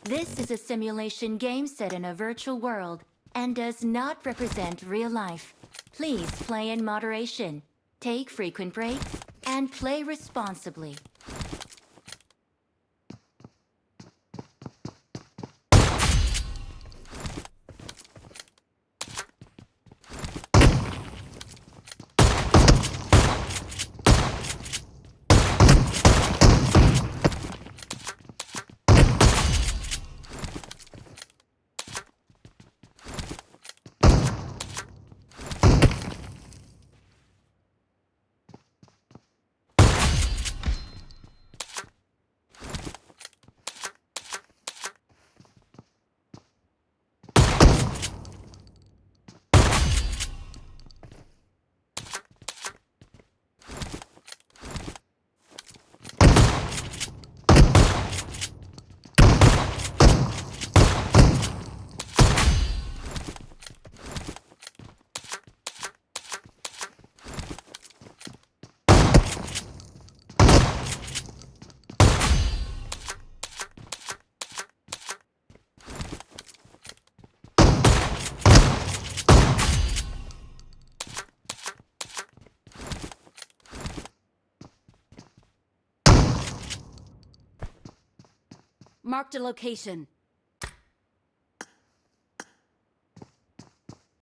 This is a simulation game set in a virtual world and does not represent real life. Please play in moderation, take frequent breaks, and play responsibly. Marked a location.